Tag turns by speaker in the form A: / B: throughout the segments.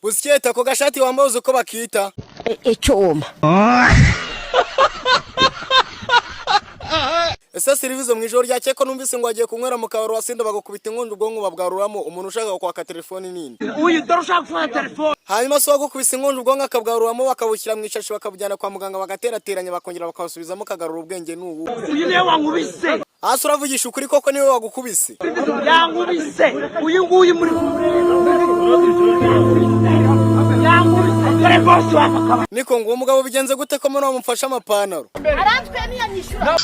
A: Usiketa ko gashati wambaye uzi ko bakita
B: icyuma.
A: Ese service mu ijoro ryake ko numvise ngo agiye kunywera mu kabaro wasinda bagukubita inkonje ubwonko babwaruramo umuntu ushaka kwaka telefone nini.
C: Uyu dorashaka kwa telefone.
A: Hanyuma so gukubisa inkonje ubwonko akabwaruramo bakabushyira mu ishashi bakabujyana kwa muganga bagaterateranya bakongera bakabusubizamo kagarura ubwenge n'ubu.
C: Uyu niwe wankubise.
A: Hasi uravugisha ukuri koko niwe wagukubise.
C: Yankubise. Uyu nguyu muri
A: Niko ngo umugabo bigenze gute ko muri wamufasha amapantaro?
B: Aratwe niyanyishura.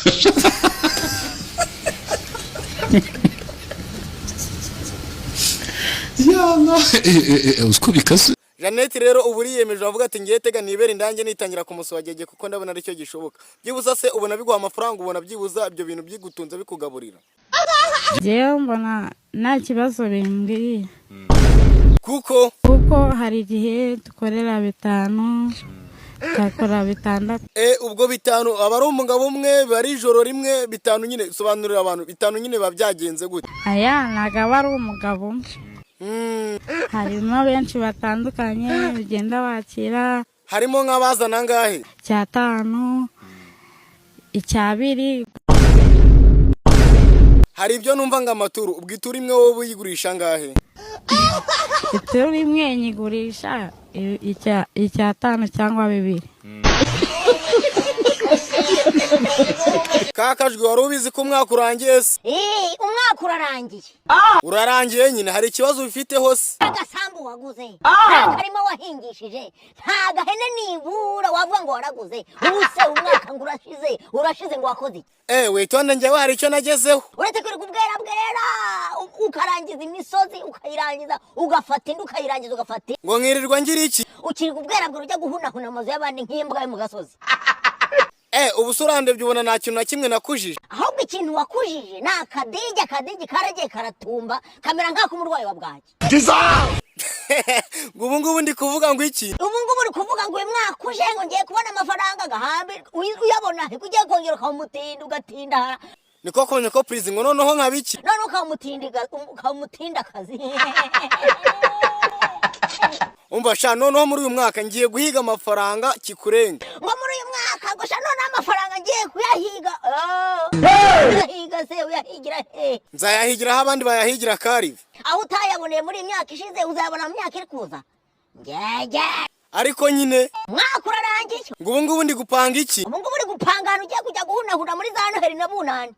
D: Yana usko bikase.
A: Jeannette rero uburi yemeje avuga ati ngiye tega nibere ndange nitangira kumuswagege kuko ndabona ari cyo gishoboka. Byibuza se ubona biguha amafaranga ubona byibuza ibyo bintu byigutunze bikugaburira.
E: Jewe mbona nta kibazo bimbwiye.
A: Kuko
E: hari igihe dukorera 5 takora 6.
A: Ubwo 5 aba ari umugabo umwe bari ijoro rimwe 5 nyine sobanurira abantu 5 nyine babyagenze gute.
E: Aya nagaba ari umugabo. Harimo benshi batandukanye ugenda wakira.
A: Harimo nk'abazana ngahe?
E: 5 2.
A: Hari ibyo numva nga maturu ubwitura imwe wowe uyigurisha ngahe?
E: Ituri imwe nyigurisha 5 cyangwa 2.
A: Kakajwe wari ubizi ko umwaka urangiye se?
B: Umwaka urarangiye.
A: Urarangiye nyine hari ikibazo bifite hose.
B: Agasambu waguze. Karimo wahingishije. Nta gahene nibura wavuga ngo waraguze. Ubuse umwaka urashize ngo wakoze.
A: Witonde njyewe hari icyo nagezeho.
B: Uretse kuri kubwera ukarangiza imisozi ukayirangiza ugafata indi ukayirangiza ugafata.
A: Ngo nkirirwa ngira iki?
B: Ukiri kubwera bwo rujya guhunahuna amazu y'abandi nk'imbwa yo mu gasozi.
A: Ubusurande byubona nta kintu na kimwe nakujije.
B: Ahubwo ikintu wakujije na akadege karagiye karatumba kamera nk'ako umurwayi wa bwaki.
A: Ubu ngubu ndi kuvuga ngo iki?
B: Ubu ngubu uri kuvuga ngo uyu mwaka uje ngo ngiye kubona amafaranga gahambe uyabona ugiye kongera ukamutinda ugatinda.
A: Niko konye ko please ngo noneho nkabiki?
B: None ukamutinda akazi.
A: Umva sha noneho muri uyu mwaka ngiye guhiga amafaranga kikurenga.
B: Ngo muri uyu mwaka gusha none amafaranga ngiye kuyahiga. Uyahiga se uyahigira he?
A: Nzayahigira abandi bayahigira karive.
B: Aho utayaboneye muri imyaka ishize uzabona mu myaka iri kuza. Ngege.
A: Ariko nyine
B: mwaka urarangiye.
A: Ngo ngubu ndi gupanga iki?
B: Ubu ngubu uri gupanga hano ugiye kujya guhunahura muri za Noheli na Bunani.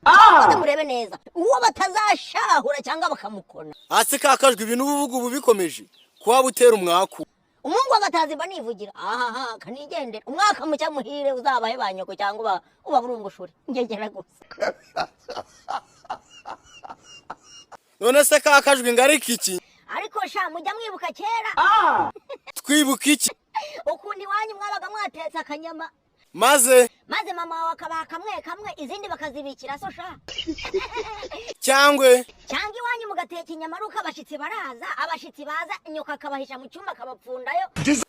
B: Murebe neza. Uwo batazashahura cyangwa bakamukona.
A: Hasi kakajwe ibintu ubuvuga ubu bikomeje. Kuba butera umwaku.
B: Umungu agataziba nivugira. Kanigendera. Umwaka mucya muhire uzabahe banyoko cyangwa ubaburungushuri. Ngegera gusa.
A: None se kakajwe ngariki iki?
B: Ariko sha mujya mwibuka kera.
A: Twibuka iki?
B: Ukundi wanyu mwabaga mwatetse akanyama.
A: Maze
B: mama wawe akabaha kamwe izindi bakazibikira so sha.
A: Cyangwa
B: iwanyu mugateka inyama ruka abashitsi baraza abashitsi baza nyoka akabahisha mu cyumba akabapfundayo.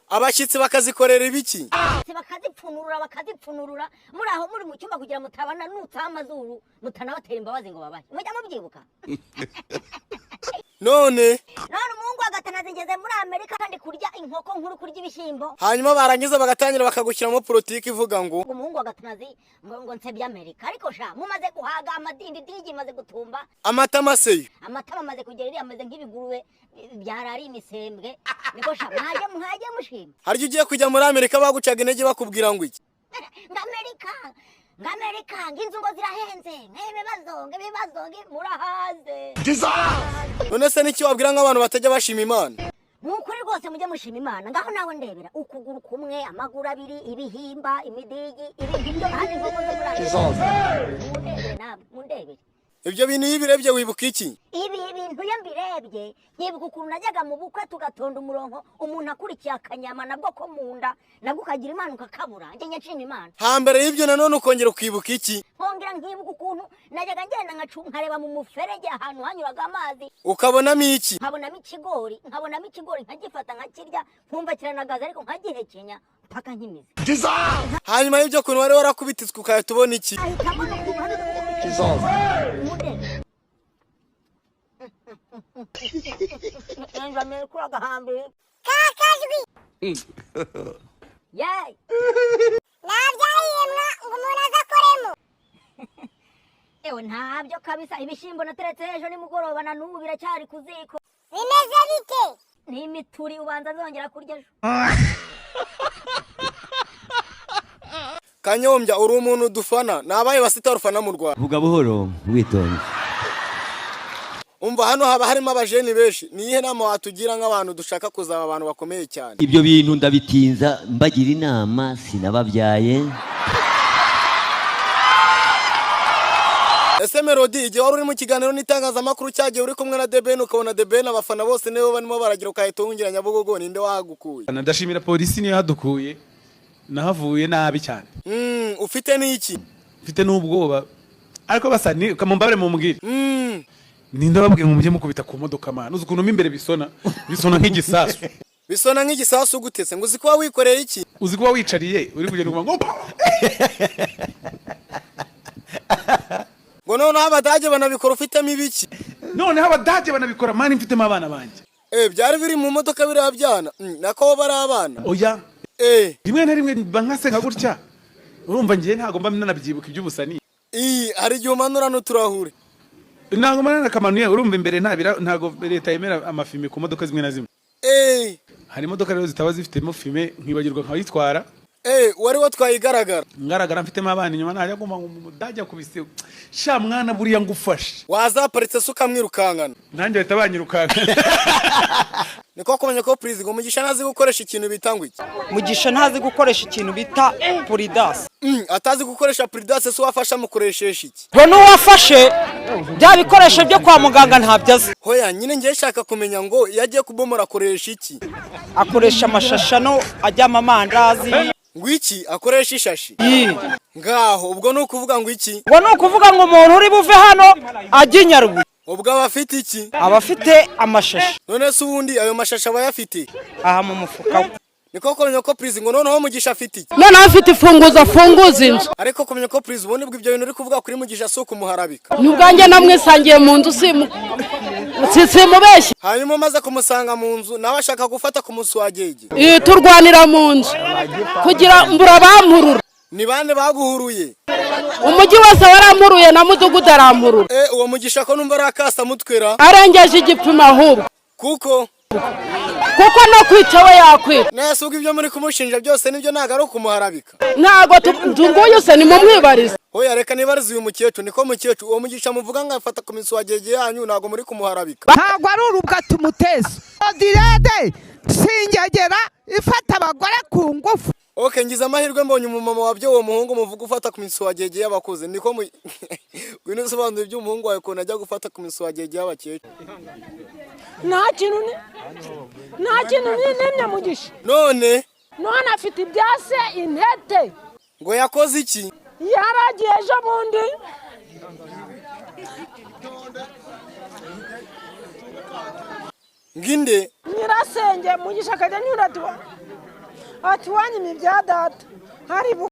A: Abashitsi bakazikorera ibiki?
B: Bakazipfunurura muri aho muri mu cyumba kugira mutabana nutsa amazuru mutanabatera imbabazi ngo babahe. Mujya mubyibuka?
A: None
B: Mungu agatanaze ngeze muri Amerika kandi kurya inkoko nkuru kurya ibishyimbo.
A: Hanyuma barangiza bagatangira bakagushyiramo politiki ivuga ngo
B: Mungu agatanaze ngo nsebya Amerika. Ariko sha mumaze guhaga amadindi digi maze gutumba.
A: Amatama se
B: amaze kugera iri amaze nk'ibiguruwe byarari imisembwe. Niko sha mwaje mushima.
A: Haryo ugiye kujya muri Amerika bagucaga intege bakubwira ngo iki?
B: Ngamerika nginzu ngo zirahenze nk'ibibazo murahaze.
A: None se niki wabwira nk'abantu batajya bashima Imana?
B: Nukuri rwose mujye mushima Imana. Ngaho nawe ndebera ukuguru kumwe amaguru abiri ibihimba imidigi ibintu handi ngo mundebere.
A: Ibyo bintu yibirebye wibuka iki?
B: Ibi bintu yambirebye nyibuka ukuntu najyaga mu bukwe tugatonda umurongo umuntu akurikiye akanyama nabwo ko munda nabwo kagira Imana ukakabura. Nje nyashima Imana.
A: Hambere y'ibyo nanone ukongera ukibuka iki?
B: Nkongera nkibuka ukuntu najyaga ngenda nkareba mu muferege ahantu hanyuraga amazi.
A: Ukabonamo iki?
B: Nkabonamo ikigori nkagifata nkakirya nkumva kiranagaza ariko nkagihekenya paka nkimize.
A: Hanyuma y'ibyo kuntu wari warakubititswe ukayatubona iki?
B: Kakajwi Yay! Nabyayimwa ngo umuntu azakoremo. Ewe ntabyo kabisa ibishimbo nateretse ejo nimugoroba na n'ubu biracyari kuziko. Bimeze bite? Ni imituri ubanza zongera kurya ejo.
A: Kanyombya uri umuntu dufana nabaye basita rufana mu Rwanda.
F: Vuga buhoro witonze.
A: Umva hano haba harimo abajeni benshi nihe nama watugira nk'abantu dushaka kuzaba abantu bakomeye cyane.
F: Ibyo bintu ndabitinza mbagira inama sinababyaye.
A: Ese Melody igihe wari uri mu kiganiro n'itangazamakuru cyagiye uri kumwe na Ben ukabona Ben abafana bose nibo barimo baragira ukahita wungira Nyabugogo ninde wahagukuye?
G: Ndashimira polisi niyo hadukuye nahavuye nabi cyane.
A: Ufite n'iki?
G: Mfite n'ubwoba ariko basa ni kamumbare mu mbwire. Ninde babwiye mu mujye mukubita ku modoka mana uzi ukuntu imbere bisona nk'igisasu.
A: Bisona nk'igisasu gutese ngo uzi kuba wikoreye iki?
G: Uzi kuba wicariye uri kugenda ngo
A: ngo none abadage banabikora ufitemo ibiki?
G: None abadage banabikora mani mfitemo abana banje.
A: Byari biri mu modoka birabyana nako bari abana.
G: Oya rimwe na rimwe bankase nka gutya urumva ngiye ntago mba nanabyibuka iby'ubusani.
A: Hari igihe umanura n'uturahure.
G: Ntago manana kamanuye urumva imbere ntago leta yemera amafime ku modoka zimwe na zimwe. Hari imodoka rero zitaba zifitemo fime nkibagirwa nkayitwara.
A: Wari watwaye igaragara.
G: Ngaragara mfitemo abana inyuma najya guma mudajya kubise. Sha mwana buriya ngufashe.
A: Wazaparitse suka mwirukankana.
G: Nanjye leta banyirukankana.
A: Niko kumenya ko please ngo Mugisha ntazi gukoresha ikintu bita ngo iki?
H: Mugisha ntazi gukoresha ikintu bita puridas.
A: Atazi gukoresha puridas se wafasha mukoresheje iki?
H: Ngo nuwafashe bya bikoresho byo kwa muganga ntabyaza.
A: Hoya nyine ngiye shaka kumenya ngo yagiye kubomora akoresha iki?
H: Akoresha amashashano ajyama amandazi.
A: Ngo iki akoresha ishashi? Ngaho ubwo no kuvuga ngo iki?
H: Ngo no kuvuga ngo umuntu uri buve hano ajinyarubu.
A: Ubwo abafite iki?
H: Abafite amashashi.
A: None se ubundi ayo mashasha bayafite?
H: Aha mu mufuka.
A: Niko kumenya ko please ngo noneho Mugisha afite iki?
E: None afite ifunguzo afunguza inzu.
A: Ariko kumenya ko please ubundi bw'ibyo bintu uri kuvuga kuri Mugisha so kumuharabika.
E: Nubwanjye namwisangiye mu nzu simubeshye.
A: Hanyuma maze kumusanga mu nzu nawe ashaka gufata ku muswagege.
E: Turwanira mu nzu kugira mbura bampurura.
A: Ni bande baguhuruye?
E: Umujyi wose warampuruye na mudugudu arampurura.
A: Uwo Mugisha ko numva arakasa mutwera.
E: Arengeje igipimo ahubwo.
A: Kuko
E: no kwica we yakwita.
A: Nese ubwo ibyo muri kumushinja byose nibyo ntago ari kumuharabika.
E: Ntago tunguye se ni mu mwibariza.
A: Hoya reka nibariza uyu mukecuru niko mukecuru uwo Mugisha muvuga ngafata ku miswagege yanyu ntago muri kumuharabika.
I: Ntago ari urubwa tumuteza. Direde singegera ifata abagore ku ngufu.
A: Okay ngize amahirwe mbonye umumama wabyo uwo muhungu muvuga ufata ku miswagege y'abakoze niko wino sobanura ibyo umuhungu wawe ko najya gufata ku miswagege y'abakecuru.
I: Nta kintu nemye Mugisha.
A: None
I: afite ibyase intete.
A: Ngo yakoze iki?
I: Yaragiye ejo bundi.
A: Nginde
I: Nyirasenge Mugisha akajya nyura ati wanyimye ibya data. Hari